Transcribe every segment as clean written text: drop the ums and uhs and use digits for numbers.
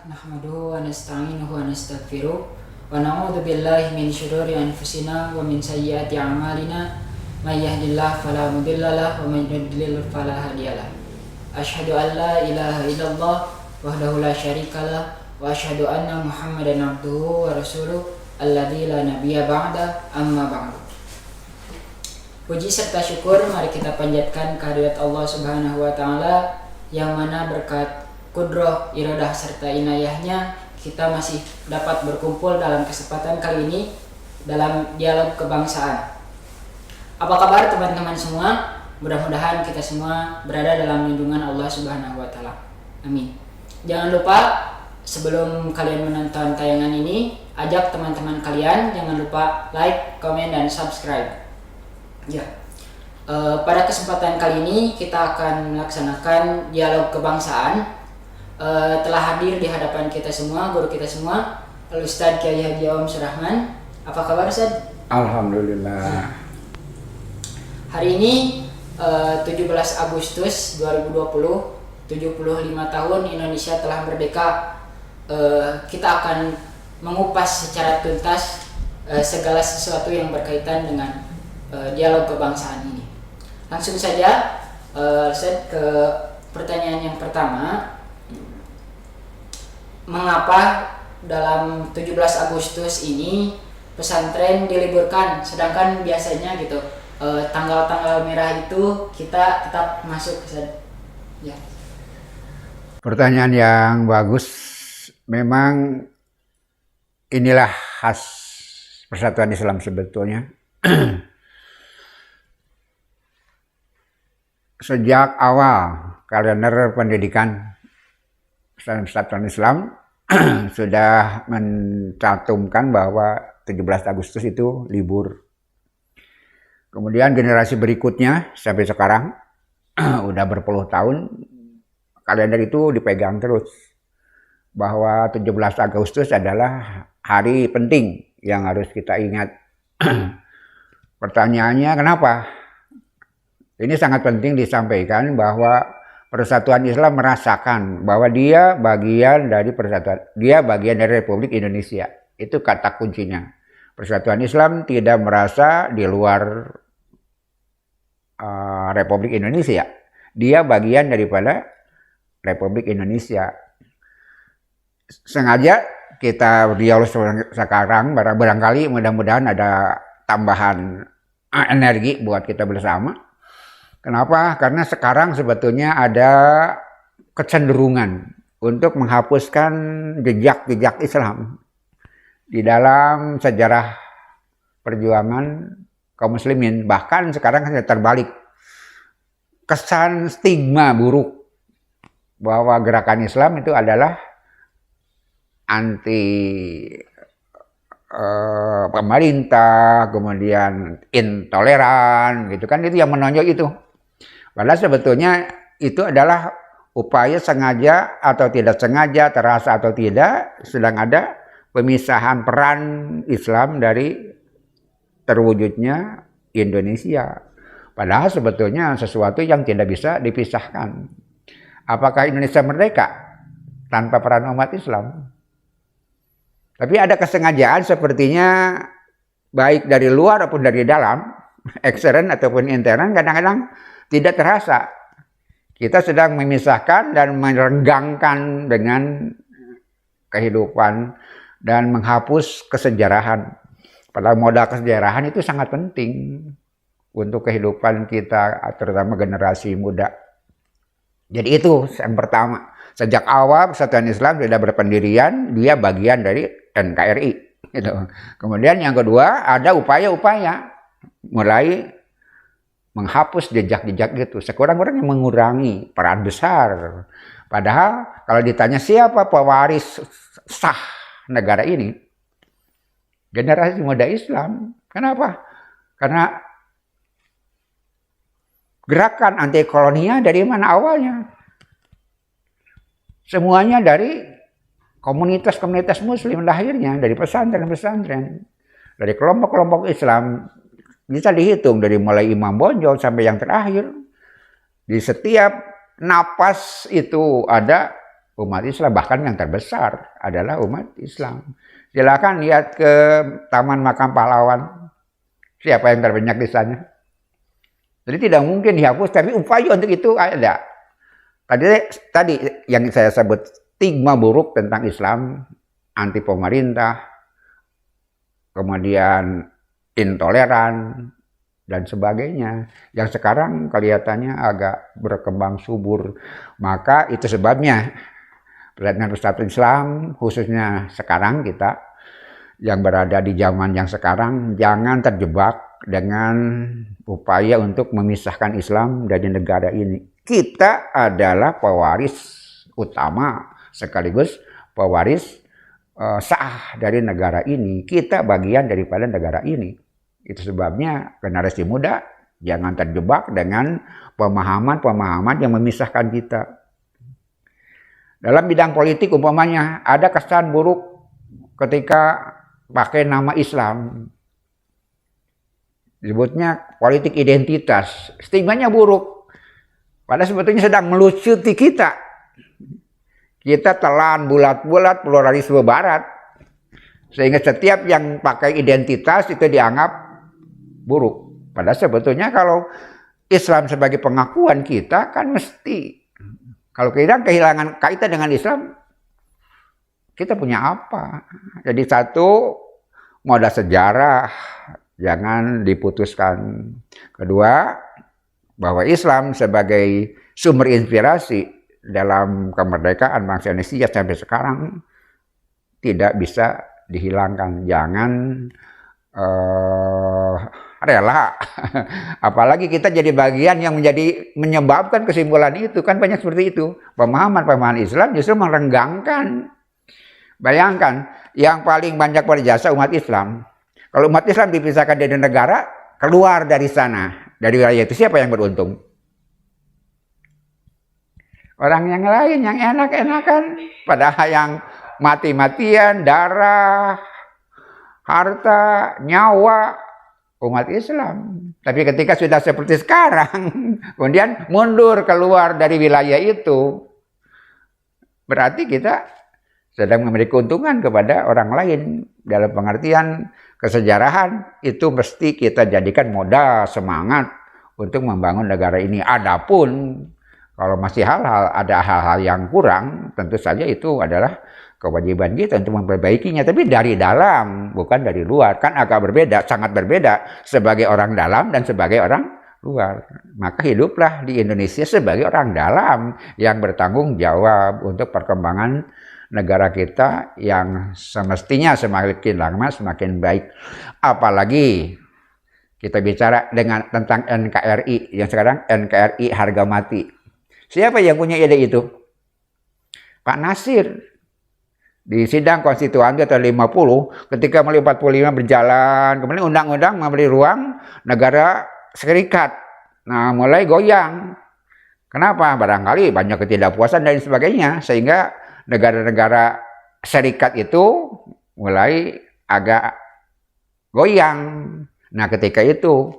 nahmaduhu wa nasta'inuhu wa nastaghfiruh wa na'udzu billahi min syururi anfusina wa min sayyiati a'malina may yahdihillahu fala mudilla lahu wa may yudlil fala hadiyalah. Asyhadu an la ilaha illallah wahdahu la syarikalah wa asyhadu anna Muhammadan abduhu wa rasuluh alladzi la nabiyya ba'da amma ba'du. Puji serta syukur mari kita panjatkan kehadirat Allah Subhanahu wa taala yang mana berkat kudroh, iradah serta inayahnya kita masih dapat berkumpul dalam kesempatan kali ini dalam dialog kebangsaan. Apa kabar teman-teman semua? Mudah-mudahan kita semua berada dalam lindungan Allah Subhanahu wa taala. Amin. Jangan lupa sebelum kalian menonton tayangan ini, ajak teman-teman kalian jangan lupa like, komen, dan subscribe. Ya, pada kesempatan kali ini kita akan melaksanakan dialog kebangsaan. Telah hadir di hadapan kita semua, guru kita semua, Al-Ustadz Kyai Haji Awam Surahman. Apa kabar, Ustadz? Alhamdulillah. Hari ini 17 Agustus 2020, 75 tahun Indonesia telah merdeka. Kita akan mengupas secara tuntas segala sesuatu yang berkaitan dengan dialog kebangsaan ini. Langsung saja Ustadz ke pertanyaan yang pertama. Mengapa dalam 17 Agustus ini pesantren diliburkan, sedangkan biasanya gitu tanggal-tanggal merah itu kita tetap masuk, Ustadz? Ya. Pertanyaan yang bagus. Memang inilah khas Persatuan Islam sebetulnya. Sejak awal kalender pendidikan Persatuan Islam sudah mencantumkan bahwa 17 Agustus itu libur. Kemudian generasi berikutnya sampai sekarang udah berpuluh tahun kalender itu dipegang terus. Bahwa 17 Agustus adalah hari penting yang harus kita ingat. Pertanyaannya kenapa? Ini sangat penting disampaikan bahwa Persatuan Islam merasakan bahwa dia bagian dari persatuan, dia bagian dari Republik Indonesia. Itu kata kuncinya. Persatuan Islam tidak merasa di luar Republik Indonesia. Dia bagian daripada Republik Indonesia. Sengaja kita dialog sekarang, barangkali mudah-mudahan ada tambahan energi buat kita bersama. Kenapa? Karena sekarang sebetulnya ada kecenderungan untuk menghapuskan jejak-jejak Islam di dalam sejarah perjuangan kaum muslimin. Bahkan sekarang kan terbalik. Kesan stigma buruk bahwa gerakan Islam itu adalah anti pemerintah, kemudian intoleran gitu kan, itu yang menonjol itu. Padahal sebetulnya itu adalah upaya sengaja atau tidak sengaja, terasa atau tidak, sedang ada pemisahan peran Islam dari terwujudnya Indonesia. Padahal sebetulnya sesuatu yang tidak bisa dipisahkan. Apakah Indonesia merdeka tanpa peran umat Islam? Tapi ada kesengajaan sepertinya baik dari luar maupun dari dalam, ekstern ataupun intern, kadang-kadang tidak terasa. Kita sedang memisahkan dan merenggangkan dengan kehidupan dan menghapus kesejarahan. Padahal modal kesejarahan itu sangat penting untuk kehidupan kita, terutama generasi muda. Jadi itu yang pertama. Sejak awal Persatuan Islam sudah berpendirian, dia bagian dari NKRI. Gitu. Kemudian yang kedua, ada upaya-upaya mulai menghapus jejak-jejak gitu. Sekurang-kurangnya mengurangi peran besar. Padahal kalau ditanya siapa pewaris sah negara ini, generasi muda Islam. Kenapa? Karena gerakan anti kolonial dari mana awalnya? Semuanya dari komunitas-komunitas muslim lahirnya, dari pesantren-pesantren, dari kelompok-kelompok Islam. Bisa dihitung dari mulai Imam Bonjol sampai yang terakhir. Di setiap napas itu ada umat Islam, bahkan yang terbesar adalah umat Islam. Silakan lihat ke Taman Makam Pahlawan, siapa yang terbanyak di sana. Jadi tidak mungkin dihapus, tapi upaya untuk itu ada. Tadi yang saya sebut stigma buruk tentang Islam, anti pemerintah, kemudian intoleran, dan sebagainya, yang sekarang kelihatannya agak berkembang subur. Maka itu sebabnya Perhimpunan Persatuan Islam, khususnya sekarang kita yang berada di zaman yang sekarang, jangan terjebak dengan upaya untuk memisahkan Islam dari negara ini. Kita adalah pewaris utama sekaligus pewaris sah dari negara ini. Kita bagian daripada negara ini. Itu sebabnya generasi muda jangan terjebak dengan pemahaman-pemahaman yang memisahkan kita. Dalam bidang politik umpamanya ada kesan buruk ketika pakai nama Islam. Disebutnya politik identitas. Stigmanya buruk. Padahal sebetulnya sedang melucuti kita. Kita telan bulat-bulat pluralisme barat. Sehingga setiap yang pakai identitas itu dianggap buruk. Padahal sebetulnya kalau Islam sebagai pengakuan kita kan mesti, kalau kita kehilangan kaitan dengan Islam, kita punya apa? Jadi satu, modal sejarah jangan diputuskan. Kedua, bahwa Islam sebagai sumber inspirasi dalam kemerdekaan bangsa Indonesia sampai sekarang tidak bisa dihilangkan. Jangan rela, apalagi kita jadi bagian yang menyebabkan kesimpulan itu, kan banyak seperti itu. Pemahaman Islam justru merenggangkan. Bayangkan, yang paling banyak berjasa umat Islam. Kalau umat Islam dipisahkan dari negara, keluar dari sana, dari wilayah itu, siapa yang beruntung? Orang yang lain, yang enak-enakan, padahal yang mati-matian, darah, harta, nyawa, umat Islam. Tapi ketika sudah seperti sekarang, kemudian mundur keluar dari wilayah itu, berarti kita sedang memberi keuntungan kepada orang lain. Dalam pengertian kesejarahan, itu mesti kita jadikan modal semangat untuk membangun negara ini. Adapun kalau masih ada hal-hal yang kurang, tentu saja itu adalah kewajiban kita untuk memperbaikinya, tapi dari dalam, bukan dari luar. Kan agak berbeda, sangat berbeda sebagai orang dalam dan sebagai orang luar. Maka hiduplah di Indonesia sebagai orang dalam yang bertanggung jawab untuk perkembangan negara kita yang semestinya semakin lama semakin baik. Apalagi kita bicara tentang NKRI, yang sekarang NKRI harga mati. Siapa yang punya ide itu? Pak Nasir. Di sidang konstituante tahun 50, ketika mulai 45 berjalan, kemudian undang-undang memberi ruang negara serikat. Nah, mulai goyang. Kenapa? Barangkali banyak ketidakpuasan dan sebagainya, sehingga negara-negara serikat itu mulai agak goyang. Nah, ketika itu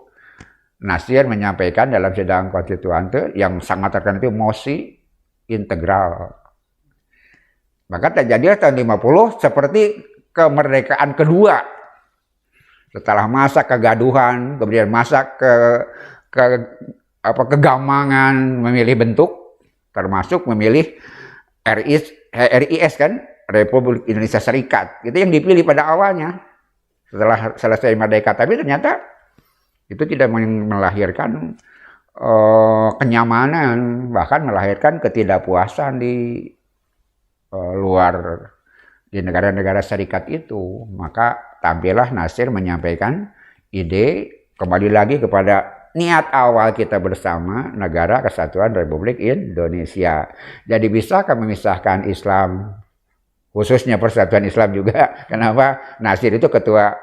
Nasir menyampaikan dalam sidang konstituante yang sangat terkenal itu mosi integral. Maka terjadi tahun 50 seperti kemerdekaan kedua. Setelah masa kegaduhan, kemudian masa kegamangan memilih bentuk, termasuk memilih RIS kan, Republik Indonesia Serikat. Itu yang dipilih pada awalnya setelah selesai merdeka. Tapi ternyata itu tidak melahirkan kenyamanan, bahkan melahirkan ketidakpuasan di luar di negara-negara serikat itu. Maka tampillah Nasir menyampaikan ide kembali lagi kepada niat awal kita bersama, negara kesatuan Republik Indonesia. Jadi bisakah memisahkan Islam, khususnya Persatuan Islam juga? Kenapa? Nasir itu ketua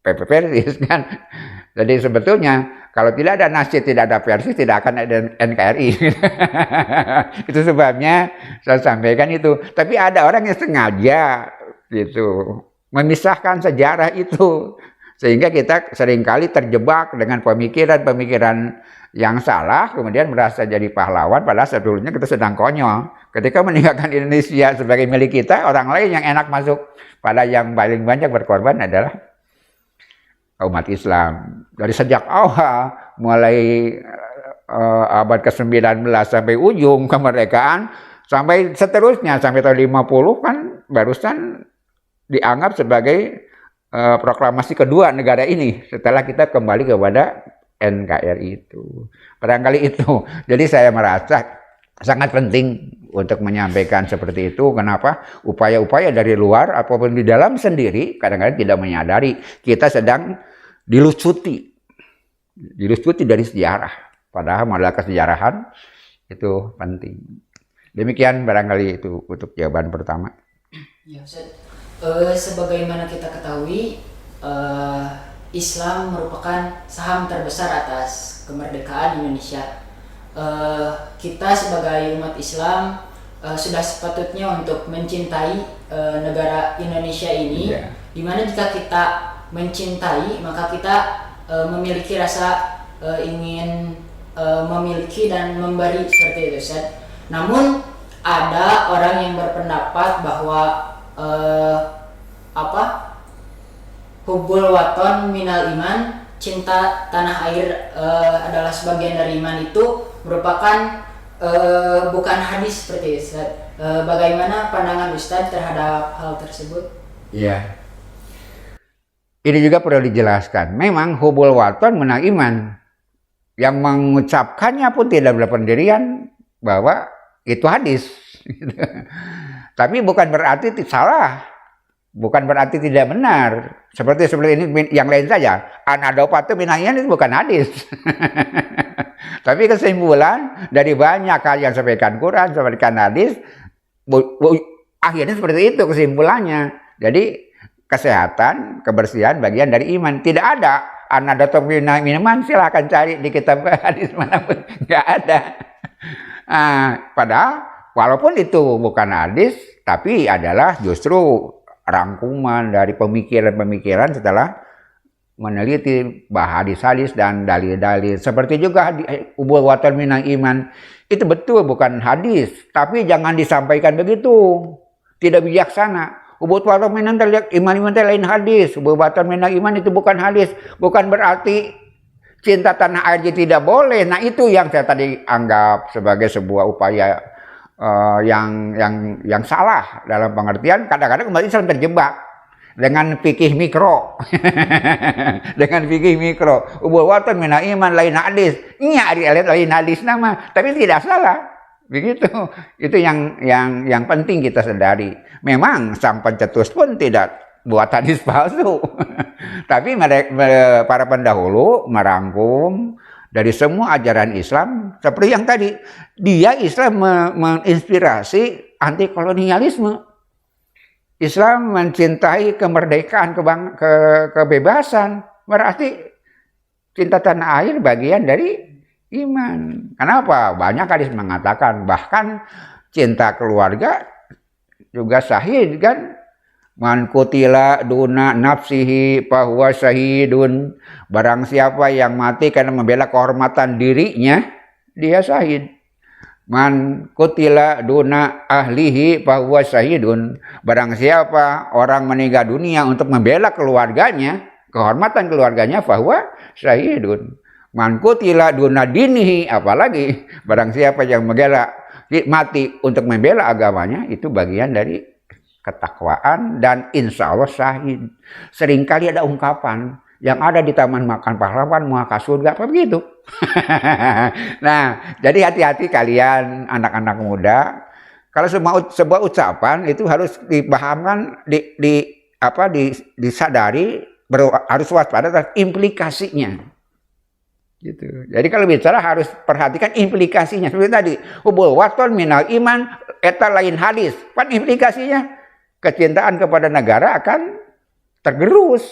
PPPRI kan. Jadi sebetulnya kalau tidak ada Nasir, tidak ada Persis, tidak akan ada NKRI. Itu sebabnya saya sampaikan itu. Tapi ada orang yang sengaja gitu memisahkan sejarah itu, sehingga kita seringkali terjebak dengan pemikiran-pemikiran Yang salah kemudian merasa jadi pahlawan padahal sebetulnya kita sedang konyol. Ketika meninggalkan Indonesia sebagai milik kita, orang lain yang enak masuk. Padahal yang paling banyak berkorban adalah umat Islam. Dari sejak awal, mulai abad ke-19 sampai ujung kemerdekaan, sampai seterusnya, sampai tahun 50 kan barusan dianggap sebagai proklamasi kedua negara ini setelah kita kembali kepada NKRI itu. Barangkali itu. Jadi saya merasa sangat penting untuk menyampaikan seperti itu. Kenapa? Upaya-upaya dari luar apapun di dalam sendiri kadang-kadang tidak menyadari kita sedang dilucuti dari sejarah. Padahal modal kesejarahan itu penting. Demikian barangkali itu untuk jawaban pertama. Ya, Ustaz. Sebagaimana kita ketahui, Islam merupakan saham terbesar atas kemerdekaan Indonesia. Kita sebagai umat Islam sudah sepatutnya untuk mencintai negara Indonesia ini, dimana jika kita mencintai maka kita memiliki rasa ingin memiliki dan memberi seperti itu, Ustaz. Namun ada orang yang berpendapat bahwa hubbul waton minal iman, cinta tanah air adalah sebagian dari iman, itu merupakan bukan hadis seperti itu, Ustaz. Bagaimana pandangan Ustaz terhadap hal tersebut? Iya. Ini juga perlu dijelaskan. Memang hubbul waton minal iman. Yang mengucapkannya pun tidak berpendirian bahwa itu hadis. Tapi bukan berarti salah. Bukan berarti tidak benar. Seperti ini yang lain saja. Anadopatu minayan itu bukan hadis. Tapi kesimpulan dari banyak hal yang sampaikan Quran, sampaikan hadis, akhirnya seperti itu kesimpulannya. Jadi kesehatan, kebersihan bagian dari iman. Tidak ada anadopatu minayan, silahkan cari di kitab hadis manapun. Nggak ada. Padahal walaupun itu bukan hadis, tapi adalah justru rangkuman dari pemikiran-pemikiran setelah meneliti hadis-hadis dan dalil-dalil. Seperti juga hubbul waton minal iman, itu betul bukan hadis, tapi jangan disampaikan begitu, tidak bijaksana. Hubbul waton minal iman itu lain hadis, hubbul waton minal iman itu bukan hadis, bukan berarti cinta tanah air tidak boleh. Nah itu yang saya tadi anggap sebagai sebuah upaya yang salah dalam pengertian. Kadang-kadang umat Islam terjebak dengan fikih mikro. Dengan fikih mikro. Hubbul waton minal iman lain hadis. Iya, lain hadis nama, tapi tidak salah. Begitu. Itu yang penting kita sadari. Memang sang pencetus pun tidak buat hadis palsu. Tapi para pendahulu merangkum dari semua ajaran Islam, seperti yang tadi, dia Islam menginspirasi anti kolonialisme. Islam mencintai kemerdekaan, kebebasan. Berarti cinta tanah air bagian dari iman. Kenapa? Banyak hadis mengatakan, bahkan cinta keluarga juga syahid kan. Man kutila duna nafsihi fahuwa syahidun. Barang siapa yang mati karena membela kehormatan dirinya, dia syahid. Man kutila duna ahlihi fahuwa syahidun. Barang siapa orang meninggal dunia untuk membela keluarganya, kehormatan keluarganya, fahuwa syahidun. Man kutila duna dinihi, apalagi barang siapa yang mati untuk membela agamanya, itu bagian dari ketakwaan dan insya Allah syahid. Seringkali ada ungkapan yang ada di taman makan pahlawan maka surga, apa begitu? Nah, jadi hati-hati kalian anak-anak muda. Kalau sebuah ucapan itu harus dipahamkan, disadari, harus waspada terhadap implikasinya. Gitu. Jadi kalau bicara harus perhatikan implikasinya. Seperti tadi, hubbul waton minal iman eta lain hadis. Kan implikasinya kecintaan kepada negara akan tergerus.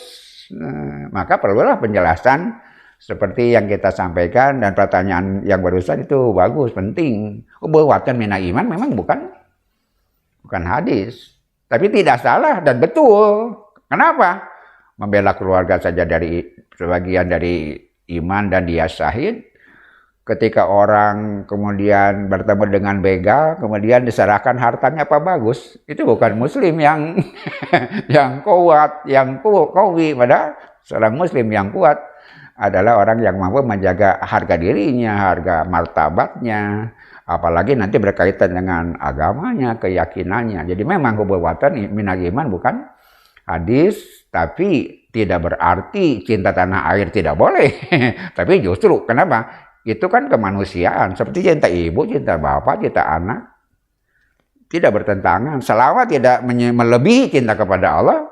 Nah, maka perlulah penjelasan seperti yang kita sampaikan, dan pertanyaan yang barusan itu bagus, penting. Hubbul waton minal iman memang bukan hadis, tapi tidak salah dan betul. Kenapa? Membela keluarga saja dari sebagian dari iman dan dia syahid. ketika orang kemudian bertemu dengan begal, kemudian diserahkan hartanya apa bagus? Itu bukan muslim yang yang kuat, yang kawi. Padahal seorang muslim yang kuat adalah orang yang mampu menjaga harga dirinya, harga martabatnya, apalagi nanti berkaitan dengan agamanya, keyakinannya. Jadi memang hubul watan minal iman bukan hadis, tapi tidak berarti cinta tanah air tidak boleh. Tapi justru kenapa? Itu kan kemanusiaan, seperti cinta ibu, cinta bapak, cinta anak. Tidak bertentangan, selama tidak melebihi cinta kepada Allah,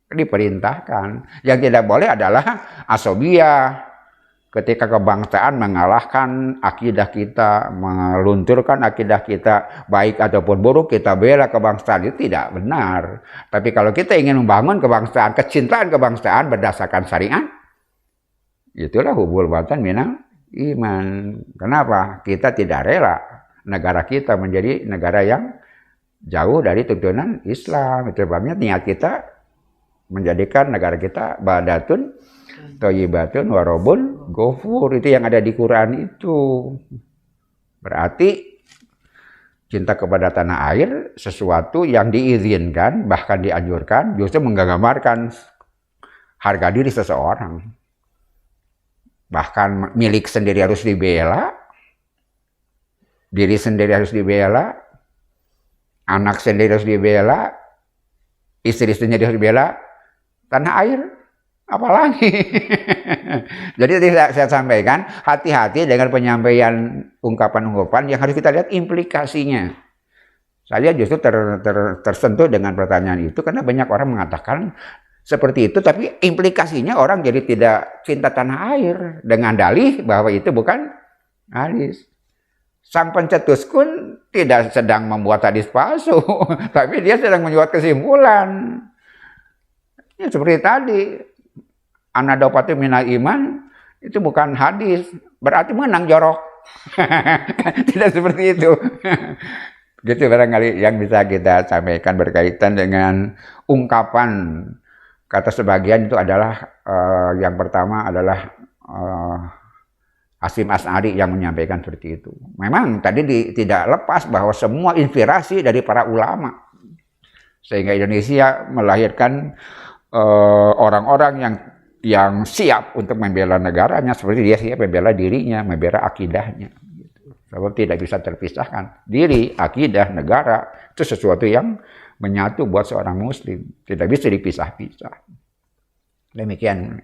diperintahkan. Yang tidak boleh adalah asobiyah, ketika kebangsaan mengalahkan akidah kita, melunturkan akidah kita, baik ataupun buruk, kita bela kebangsaan, itu tidak benar. Tapi kalau kita ingin membangun kebangsaan, kecintaan kebangsaan berdasarkan syariat, itulah hubul watan minal iman. Kenapa? Kita tidak rela negara kita menjadi negara yang jauh dari tuntunan Islam. Itu sebabnya niat kita menjadikan negara kita badatun thayyibatun warobun ghafur. Itu yang ada di Quran itu. Berarti cinta kepada tanah air sesuatu yang diizinkan, bahkan dianjurkan, justru menggambarkan harga diri seseorang. Bahkan milik sendiri harus dibela, diri sendiri harus dibela, anak sendiri harus dibela, istri sendiri harus dibela, tanah air apalagi. Jadi tadi saya sampaikan, hati-hati dengan penyampaian ungkapan-ungkapan yang harus kita lihat implikasinya. Saya justru tersentuh dengan pertanyaan itu karena banyak orang mengatakan seperti itu, tapi implikasinya orang jadi tidak cinta tanah air dengan dalih bahwa itu bukan hadis. Sang pencetus pun tidak sedang membuat hadis palsu, tapi dia sedang membuat kesimpulan. Ya, seperti tadi, anadopatu minal iman itu bukan hadis, berarti menang jorok. Tidak seperti itu. Gitu barangkali yang bisa kita sampaikan berkaitan dengan ungkapan. Kata sebagian itu adalah yang pertama adalah Hasyim Asy'ari yang menyampaikan seperti itu. Memang tadi tidak lepas bahwa semua inspirasi dari para ulama. Sehingga Indonesia melahirkan orang-orang yang siap untuk membela negaranya seperti dia siap membela dirinya, membela akidahnya. Sebab tidak bisa terpisahkan. Diri, akidah, negara itu sesuatu yang menyatu buat seorang muslim. Tidak bisa dipisah-pisah. Demikian.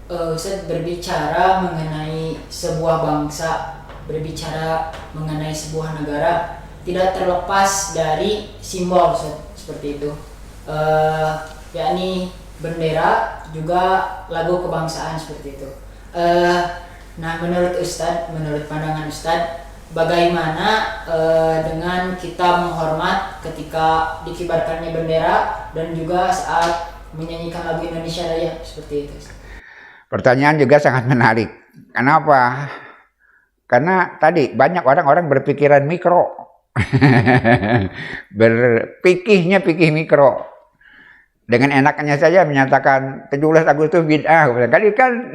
Ustaz, berbicara mengenai sebuah bangsa, berbicara mengenai sebuah negara, tidak terlepas dari simbol, Ustaz, seperti itu. Yakni bendera, juga lagu kebangsaan seperti itu. Nah, menurut Ustaz, menurut pandangan Ustaz, bagaimana dengan kita menghormat ketika dikibarkannya bendera dan juga saat menyanyikan lagu Indonesia Raya seperti itu? Pertanyaan juga sangat menarik. Kenapa? Karena tadi banyak orang-orang berpikiran mikro. Berpikihnya pikih mikro. Dengan enaknya saja menyatakan 17 Agustus bid'ah. Kali kan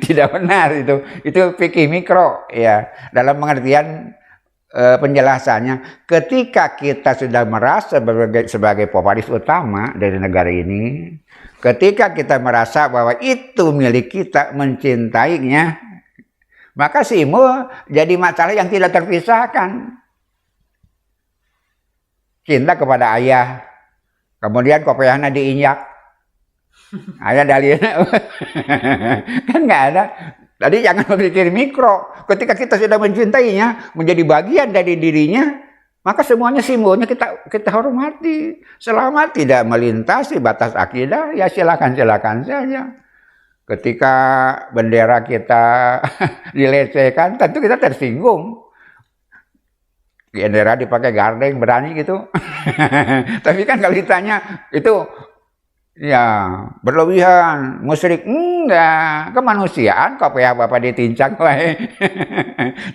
tidak benar itu. Itu fikih mikro ya. Dalam pengertian penjelasannya, ketika kita sudah merasa sebagai pewaris utama dari negara ini, ketika kita merasa bahwa itu milik kita, mencintainya, maka simbol jadi masalah yang tidak terpisahkan. Cinta kepada ayah, kemudian kopiahnya diinjak, ayah dalilnya, kan nggak ada. Tadi jangan berpikir mikro. Ketika kita sudah mencintainya, menjadi bagian dari dirinya, maka semuanya simbolnya kita hormati. Selama tidak melintasi batas akidah, ya silakan saja. Ketika bendera kita dilecehkan, tentu kita tersinggung. Bendera dipakai gardeng, berani gitu. Tapi kan kalau ditanya, itu ya berlebihan, musyrik, enggak, kemanusiaan kok ya Bapak ditincang wae.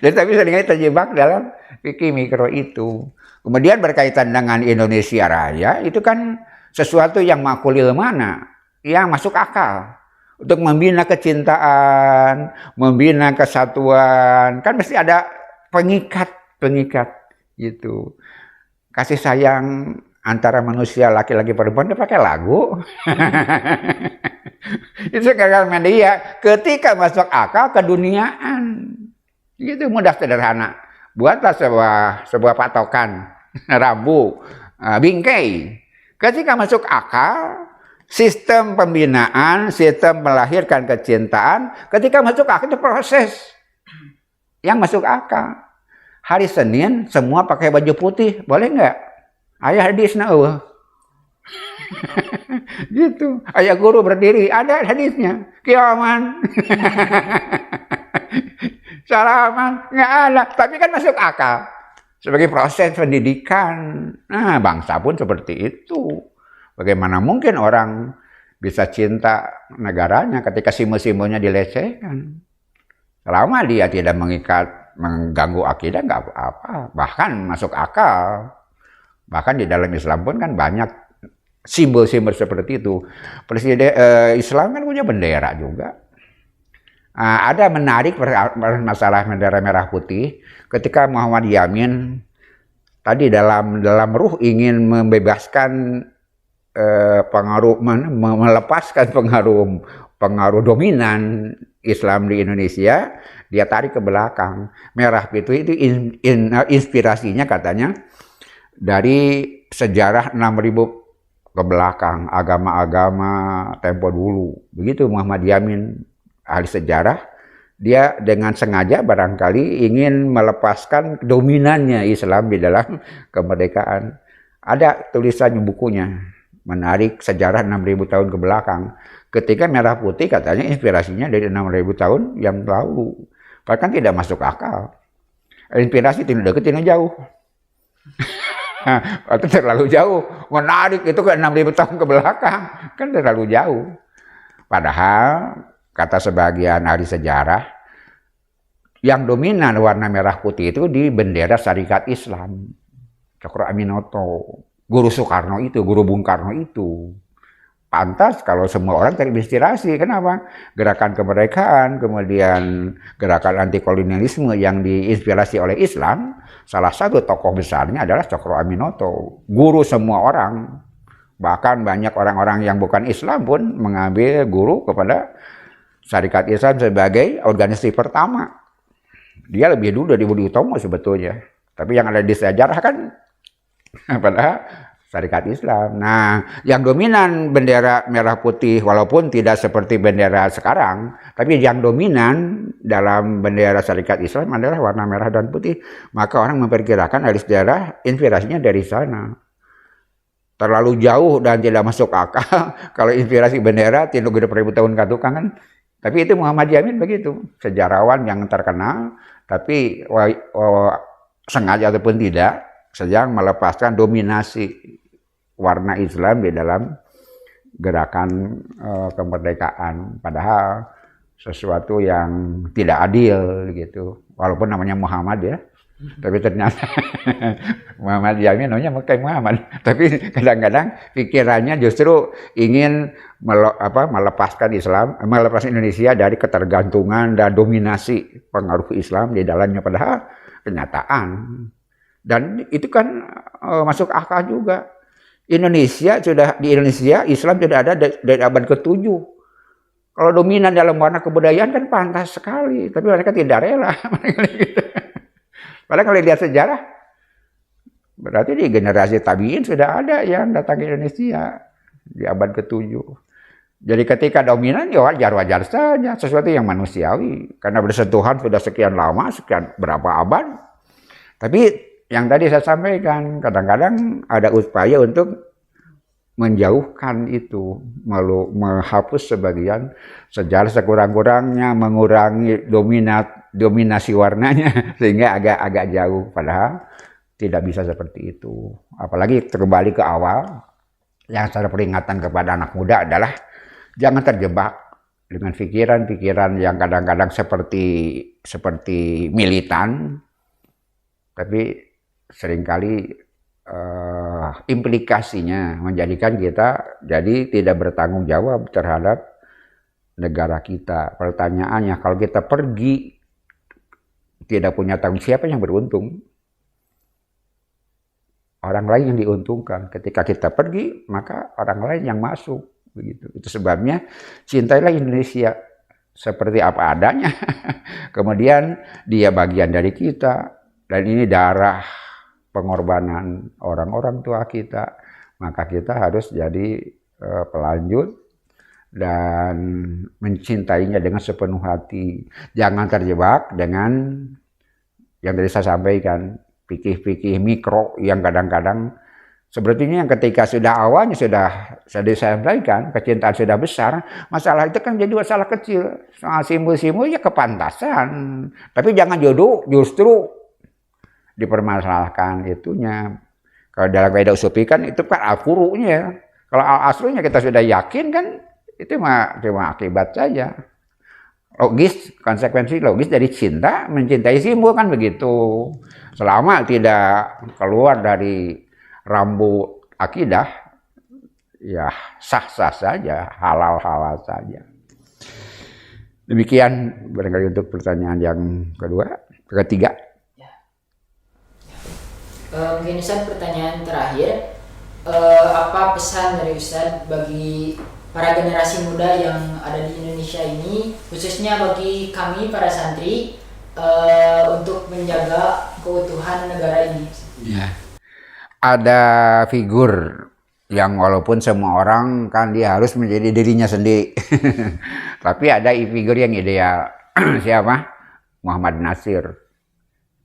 Jadi tapi seringkali terjebak dalam fikih mikro itu. Kemudian berkaitan dengan Indonesia Raya, itu kan sesuatu yang makulil mana, yang masuk akal. untuk membina kecintaan, membina kesatuan. Kan mesti ada pengikat gitu. Kasih sayang antara manusia laki-laki perempuan dia pakai lagu. Itu sosial media ketika masuk akal keduniaan. Gitu mudah sederhana. Buatlah sebuah patokan rambu, bingkai. Ketika masuk akal, sistem pembinaan, sistem melahirkan kecintaan, ketika masuk akal itu proses yang masuk akal. Hari Senin semua pakai baju putih, boleh nggak? Ayah hadisnya, gitu. Ayah guru berdiri, ada hadisnya. Kiaman. Salaman, nggak ada. Tapi kan masuk akal. Sebagai proses pendidikan. Nah, bangsa pun seperti itu. Bagaimana mungkin orang bisa cinta negaranya ketika simbol-simbolnya dilecehkan. Selama dia tidak mengganggu akidah, nggak apa-apa. Bahkan masuk akal. Bahkan di dalam Islam pun kan banyak simbol-simbol seperti itu. Presiden Islam kan punya bendera juga. Ada menarik masalah bendera merah putih ketika Muhammad Yamin tadi dalam ruh ingin membebaskan melepaskan pengaruh dominan Islam di Indonesia, dia tarik ke belakang. Merah putih itu inspirasinya katanya dari sejarah 6.000 ke belakang, agama-agama tempo dulu. Begitu Muhammad Yamin, ahli sejarah, dia dengan sengaja barangkali ingin melepaskan dominannya Islam di dalam kemerdekaan. Ada tulisannya bukunya, menarik sejarah 6.000 tahun ke belakang. Ketika merah putih katanya inspirasinya dari 6.000 tahun yang lalu. Bahkan tidak masuk akal. Inspirasi tidak dekat, tidak jauh. Itu terlalu jauh. Menarik itu ke 6.000 tahun ke belakang. Kan terlalu jauh. Padahal kata sebagian ahli sejarah, yang dominan warna merah putih itu di bendera Syarikat Islam. Cokro Aminoto, guru Soekarno itu, guru Bung Karno itu. Pantas kalau semua orang terinspirasi. Kenapa? Gerakan kemerdekaan, kemudian gerakan anti kolonialisme yang diinspirasi oleh Islam, salah satu tokoh besarnya adalah Cokro Aminoto, guru semua orang. Bahkan banyak orang-orang yang bukan Islam pun mengambil guru kepada Syarikat Islam sebagai organisasi pertama. Dia lebih dulu dari Budi Utomo sebetulnya. Tapi yang ada di sejarah kan pada Syarikat Islam. Nah, yang dominan bendera merah putih walaupun tidak seperti bendera sekarang, tapi yang dominan dalam bendera Syarikat Islam adalah warna merah dan putih. Maka orang memperkirakan ahli sejarah inspirasinya dari sana. Terlalu jauh dan tidak masuk akal kalau inspirasi bendera 3.000 tahun katukang kan. Tapi itu Muhammad Yamin begitu, sejarawan yang terkenal, tapi sengaja ataupun tidak, sedang melepaskan dominasi warna Islam di dalam gerakan kemerdekaan. Padahal sesuatu yang tidak adil gitu, walaupun namanya Muhammad ya. Tapi ternyata Muhammad Yamin namanya Muhammad. Tapi kadang-kadang pikirannya justru ingin melepaskan Indonesia dari ketergantungan dan dominasi pengaruh Islam di dalamnya. Padahal kenyataan. Dan itu kan masuk akal juga. Di Indonesia Islam sudah ada dari abad ke-7. Kalau dominan dalam warna kebudayaan kan pantas sekali. Tapi mereka tidak rela. Padahal kalau lihat sejarah, berarti di generasi tabiin sudah ada yang datang ke Indonesia di abad ke-7. Jadi ketika dominan ya wajar-wajar saja, sesuatu yang manusiawi. Karena bersentuhan sudah sekian lama, sekian berapa abad. Tapi yang tadi saya sampaikan, kadang-kadang ada upaya untuk menjauhkan itu, menghapus sebagian sejarah sekurang-kurangnya, mengurangi dominasi warnanya sehingga agak jauh. Padahal tidak bisa seperti itu. Apalagi kembali ke awal, yang saya peringatan kepada anak muda adalah jangan terjebak dengan pikiran-pikiran yang kadang-kadang seperti militan, tapi seringkali implikasinya menjadikan kita jadi tidak bertanggung jawab terhadap negara kita. Pertanyaannya, kalau kita pergi tidak punya tanggung, siapa yang beruntung? Orang lain yang diuntungkan. Ketika kita pergi, maka orang lain yang masuk. Begitu. Itu sebabnya cintailah Indonesia seperti apa adanya. Kemudian dia bagian dari kita, dan ini darah pengorbanan orang-orang tua kita. Maka kita harus jadi pelanjut dan mencintainya dengan sepenuh hati. Jangan terjebak dengan yang tadi saya sampaikan, fikih-fikih mikro yang kadang-kadang sebetulnya yang ketika sudah awalnya sudah saya sampaikan, kecintaan sudah besar, masalah itu kan jadi masalah kecil. Soal simbol-simbol ya kepantasan. Tapi jangan justru dipermasalahkan itunya. Kalau dalam kaidah usul fikih kan itu kan al-furu'nya. Kalau al-aslunya kita sudah yakin kan itu cuma akibat saja. Logis, konsekuensi logis dari cinta, mencintai simbol kan begitu. Selama tidak keluar dari rambu akidah, ya sah-sah saja, halal-halal saja. Demikian barangkali untuk pertanyaan yang ketiga. Mungkin Ustaz, pertanyaan terakhir, apa pesan dari Ustaz bagi para generasi muda yang ada di Indonesia ini, khususnya bagi kami para santri, untuk menjaga keutuhan negara ini? Ya. Ada figur yang walaupun semua orang kan dia harus menjadi dirinya sendiri, tapi ada figur yang ideal. Siapa? Muhammad Nasir.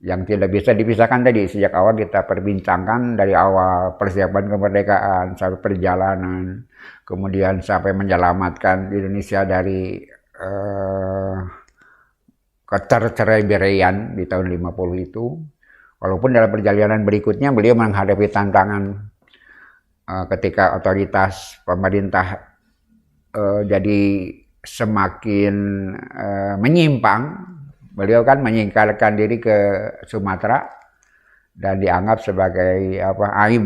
Yang tidak bisa dipisahkan tadi, sejak awal kita perbincangkan dari awal persiapan kemerdekaan sampai perjalanan, kemudian sampai menyelamatkan Indonesia dari ketercerai-beraian di tahun 50 itu. Walaupun dalam perjalanan berikutnya beliau menghadapi tantangan ketika otoritas pemerintah jadi semakin menyimpang. Beliau kan menyingkirkan diri ke Sumatera dan dianggap sebagai aib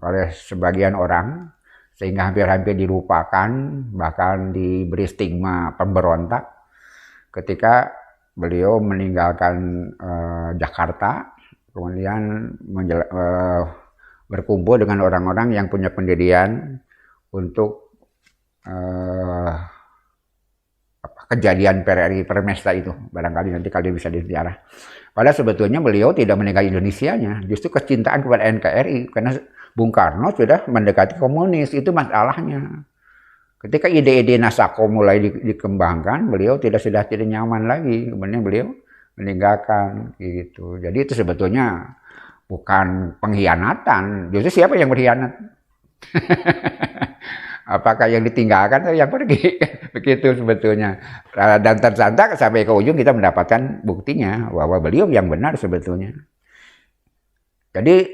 oleh sebagian orang, sehingga hampir-hampir dilupakan, bahkan diberi stigma pemberontak. Ketika beliau meninggalkan Jakarta, kemudian berkumpul dengan orang-orang yang punya pendirian untuk kejadian PRRI Permesta itu, barangkali nanti kalian bisa disejarah. Padahal sebetulnya beliau tidak meninggalkan Indonesianya, justru kecintaan kepada NKRI, karena Bung Karno sudah mendekati komunis, itu masalahnya. Ketika ide-ide Nasako mulai dikembangkan, beliau sudah tidak nyaman lagi, kemudian beliau meninggalkan gitu. Jadi itu sebetulnya bukan pengkhianatan, justru siapa yang berkhianat? Apakah yang ditinggalkan atau yang pergi? Begitu sebetulnya. Dan ternyata sampai ke ujung kita mendapatkan buktinya bahwa beliau yang benar sebetulnya. Jadi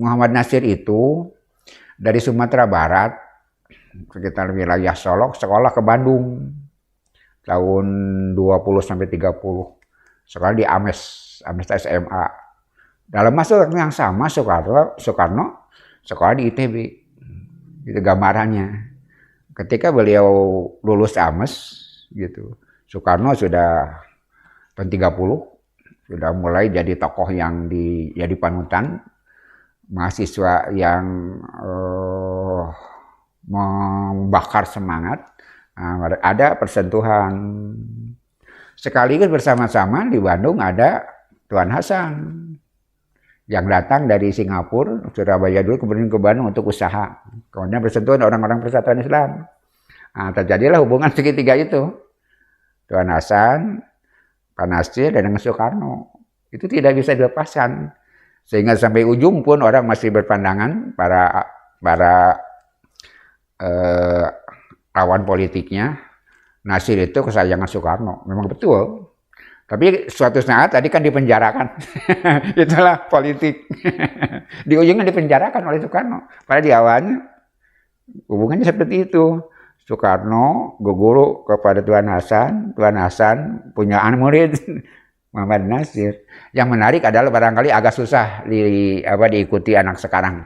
Muhammad Nasir itu dari Sumatera Barat, sekitar wilayah Solok, sekolah ke Bandung tahun 20-30. Sekolah di Ames SMA. Dalam masa yang sama Soekarno sekolah di ITB. Itu gambarannya. Ketika beliau lulus Ames gitu, Soekarno sudah tahun 30, sudah mulai jadi tokoh yang jadi panutan, mahasiswa yang membakar semangat. Ada persentuhan. Sekaligus bersama-sama di Bandung ada Tuan Hasan yang datang dari Singapura, Surabaya dulu, kemudian ke Bandung untuk usaha. Kemudian bersentuhan orang-orang Persatuan Islam. Nah, terjadilah hubungan segitiga itu. Tuan Hasan, Pak Nasir, dan dengan Soekarno. Itu tidak bisa dilepaskan. Sehingga sampai ujung pun orang masih berpandangan, para lawan politiknya, Nasir itu kesayangan Soekarno. Memang betul. Tapi suatu saat tadi kan dipenjarakan. Itulah politik. Di ujungnya dipenjarakan oleh Soekarno. Padahal di awalnya hubungannya seperti itu. Soekarno guru kepada Tuan Hasan punya anak murid Muhammad Nasir. Yang menarik adalah barangkali agak susah diikuti anak sekarang.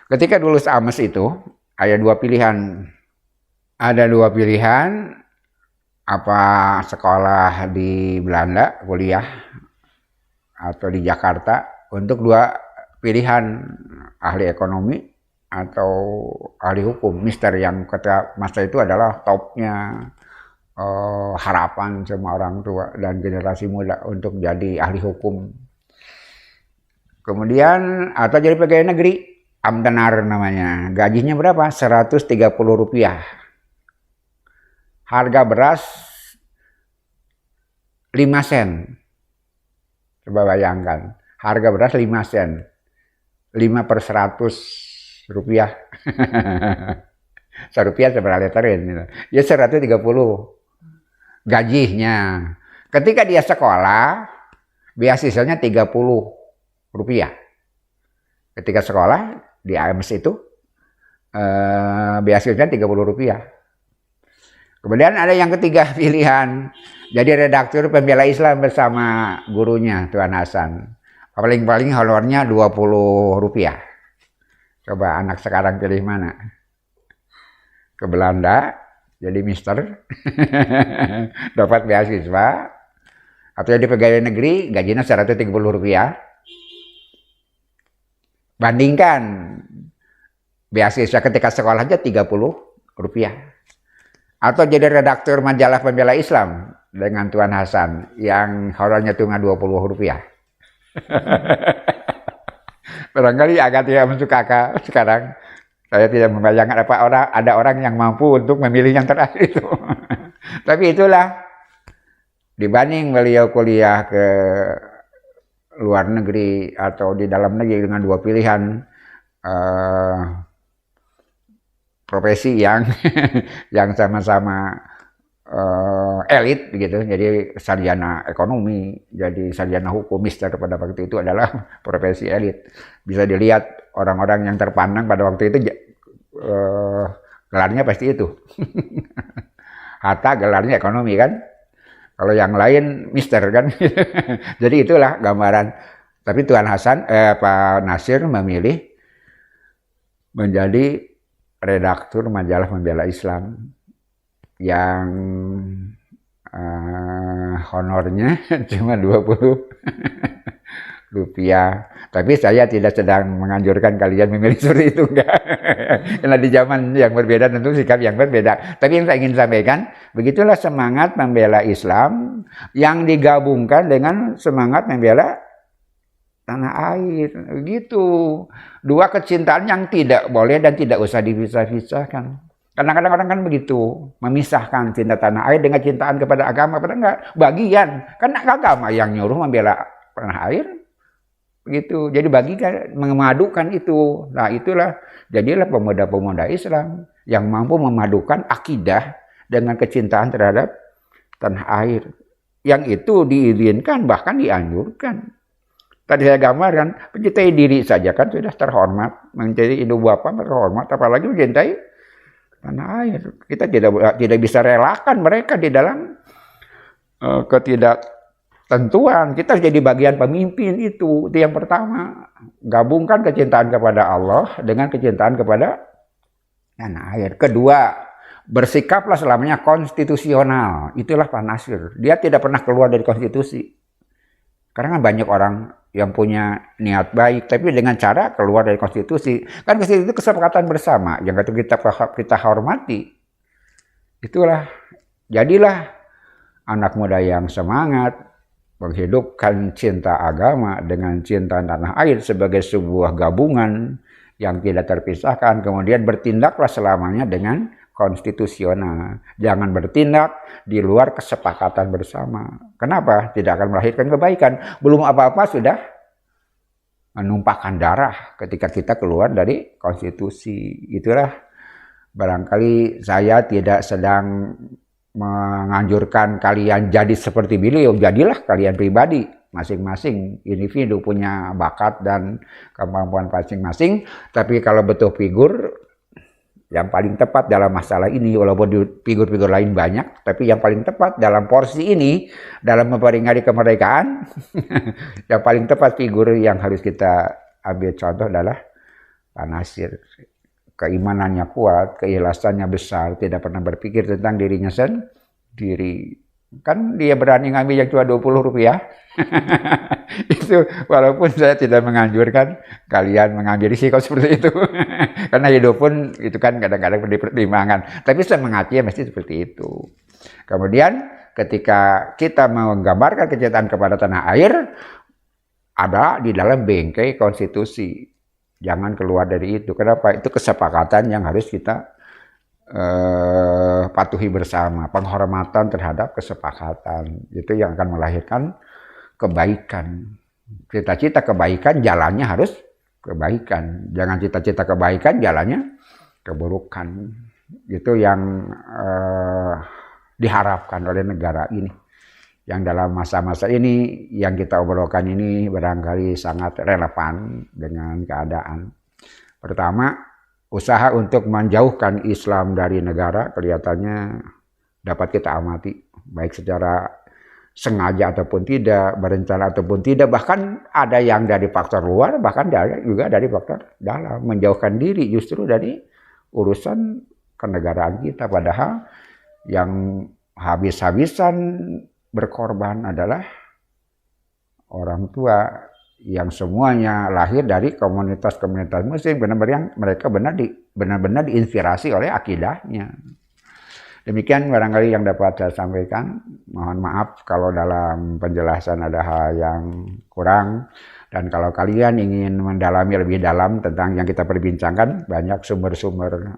Ketika lulus Ames itu ada dua pilihan. ada dua pilihan, apa sekolah di Belanda, kuliah, atau di Jakarta. Untuk dua pilihan, ahli ekonomi atau ahli hukum. Mister yang ketika masa itu adalah topnya harapan semua orang tua dan generasi muda untuk jadi ahli hukum. Kemudian atau jadi pegawai negeri, amtenar namanya. Gajinya berapa? 130 rupiah. Harga beras 5 sen. Coba bayangkan, harga beras 5 sen. 5 per 100 rupiah. 1 rupiah seberapa literin. Ya 130 gajinya. Ketika dia sekolah, beasiswanya 30 rupiah. Ketika sekolah di AMS itu, beasiswanya 30 rupiah. Kemudian ada yang ketiga pilihan, jadi redaktur pembela Islam bersama gurunya Tuan Hasan. Paling-paling honornya 20 rupiah. Coba anak sekarang pilih mana? Ke Belanda, jadi mister, dapat beasiswa, atau jadi pegawai negeri, gajinya 130 rupiah. Bandingkan, beasiswa ketika sekolah aja 30 rupiah. Atau jadi redaktur majalah pembela Islam dengan Tuan Hasan yang honornya cuma 20 rupiah. Barangkali agak tidak masuk akal sekarang. Saya tidak membayangkan ada orang yang mampu untuk memilih yang terakhir itu. Tapi itulah, dibanding beliau kuliah ke luar negeri atau di dalam negeri dengan dua pilihan profesi yang yang sama-sama elit gitu, jadi sarjana ekonomi, jadi sarjana hukum, mister pada waktu itu adalah profesi elit. Bisa dilihat orang-orang yang terpandang pada waktu itu gelarnya pasti itu. Hatta gelarnya ekonomi kan, kalau yang lain mister kan. Jadi itulah gambaran. Tapi Tuan Hasan, Pak Nasir memilih menjadi redaktur majalah pembela Islam yang honornya cuma 20 rupiah. Tapi saya tidak sedang menganjurkan kalian memilih seperti itu, enggak. Karena di zaman yang berbeda tentu sikap yang berbeda. Tapi yang saya ingin sampaikan, begitulah semangat membela Islam yang digabungkan dengan semangat membela tanah air, begitu. Dua kecintaan yang tidak boleh dan tidak usah dipisah-pisahkan. Kadang-kadang orang kan begitu, memisahkan cinta tanah air dengan cintaan kepada agama, padahal enggak, bagian. Karena agama yang nyuruh membela tanah air, begitu. Jadi bagikan, memadukan itu. Nah itulah, jadilah pemuda-pemuda Islam yang mampu memadukan akidah dengan kecintaan terhadap tanah air. Yang itu diizinkan, bahkan dianjurkan. Tadi saya gambarkan, mencintai diri saja kan sudah terhormat, mencintai ibu bapak terhormat, apalagi mencintai tanah air. Kita tidak bisa relakan mereka di dalam ketidaktentuan. Kita harus jadi bagian pemimpin itu yang pertama. Gabungkan kecintaan kepada Allah dengan kecintaan kepada tanah air. Kedua, bersikaplah selamanya konstitusional. Itulah Pak Nasir. Dia tidak pernah keluar dari konstitusi. Karena kan banyak orang yang punya niat baik, tapi dengan cara keluar dari konstitusi. Kan konstitusi itu kesepakatan bersama, yang kita hormati. Itulah, jadilah anak muda yang semangat, menghidupkan cinta agama dengan cinta tanah air sebagai sebuah gabungan yang tidak terpisahkan. Kemudian bertindaklah selamanya dengan konstitusional. Jangan bertindak di luar kesepakatan bersama. Kenapa? Tidak akan melahirkan kebaikan. Belum apa-apa sudah menumpahkan darah ketika kita keluar dari konstitusi. Itulah barangkali saya tidak sedang menganjurkan kalian jadi seperti beliau. Jadilah kalian pribadi. Masing-masing individu punya bakat dan kemampuan masing-masing. Tapi kalau betul figur, yang paling tepat dalam masalah ini, walaupun figur-figur lain banyak, tapi yang paling tepat dalam porsi ini, dalam memperingati kemerdekaan, yang paling tepat figur yang harus kita ambil contoh adalah Pak Nasir. keimanannya kuat, keikhlasannya besar, tidak pernah berpikir tentang dirinya sendiri. Kan dia berani ngambil yang cuma 20 rupiah. Itu walaupun saya tidak menganjurkan kalian mengambil risiko seperti itu. Karena hidup pun itu kan kadang-kadang dipertimbangkan. Tapi semangatnya mesti seperti itu. Kemudian ketika kita menggambarkan kecintaan kepada tanah air, ada di dalam bingkai konstitusi. Jangan keluar dari itu. Kenapa? Itu kesepakatan yang harus kita patuhi bersama, penghormatan terhadap kesepakatan itu yang akan melahirkan kebaikan. Cita-cita kebaikan jalannya harus kebaikan, jangan cita-cita kebaikan jalannya keburukan. Itu yang diharapkan oleh negara ini, yang dalam masa-masa ini yang kita obrolkan ini barangkali sangat relevan dengan keadaan. Pertama, usaha untuk menjauhkan Islam dari negara kelihatannya dapat kita amati, baik secara sengaja ataupun tidak, berencana ataupun tidak, bahkan ada yang dari faktor luar, bahkan juga dari faktor dalam, menjauhkan diri justru dari urusan kenegaraan kita. Padahal yang habis-habisan berkorban adalah orang tua yang semuanya lahir dari komunitas-komunitas muslim, benar-benar yang mereka benar-benar diinspirasi oleh akidahnya. Demikian barangkali yang dapat saya sampaikan. Mohon maaf kalau dalam penjelasan ada hal yang kurang. Dan kalau kalian ingin mendalami lebih dalam tentang yang kita perbincangkan, banyak sumber-sumber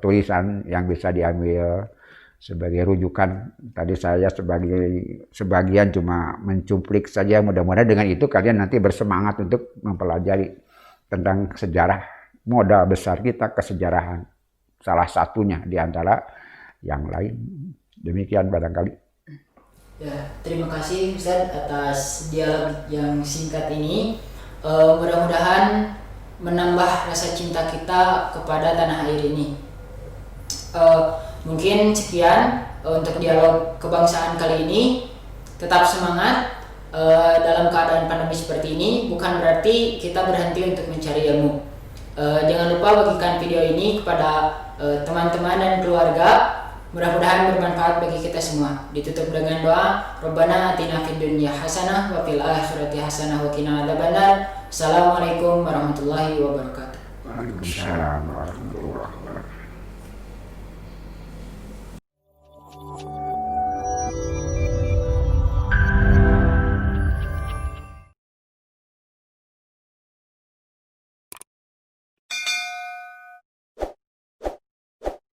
tulisan yang bisa diambil sebagai rujukan. Tadi saya sebagian cuma mencuplik saja. Mudah-mudahan dengan itu kalian nanti bersemangat untuk mempelajari tentang sejarah modal besar kita, kesejarahan. Salah satunya di antara yang lain. Demikian barangkali. Ya, terima kasih Ustaz atas dialog yang singkat ini. Mudah-mudahan menambah rasa cinta kita kepada tanah air ini. Mungkin sekian untuk dialog kebangsaan kali ini. Tetap semangat dalam keadaan pandemi seperti ini. Bukan berarti kita berhenti untuk mencari ilmu. Jangan lupa bagikan video ini kepada teman-teman dan keluarga. Mudah-mudahan bermanfaat bagi kita semua. Ditutup dengan doa, Rabbana atina fid dunya hasanah wa fil akhirati hasanah wa qina adzabannar. Assalamualaikum warahmatullahi wabarakatuh. Waalaikumsalam warahmatullahi wabarakatuh.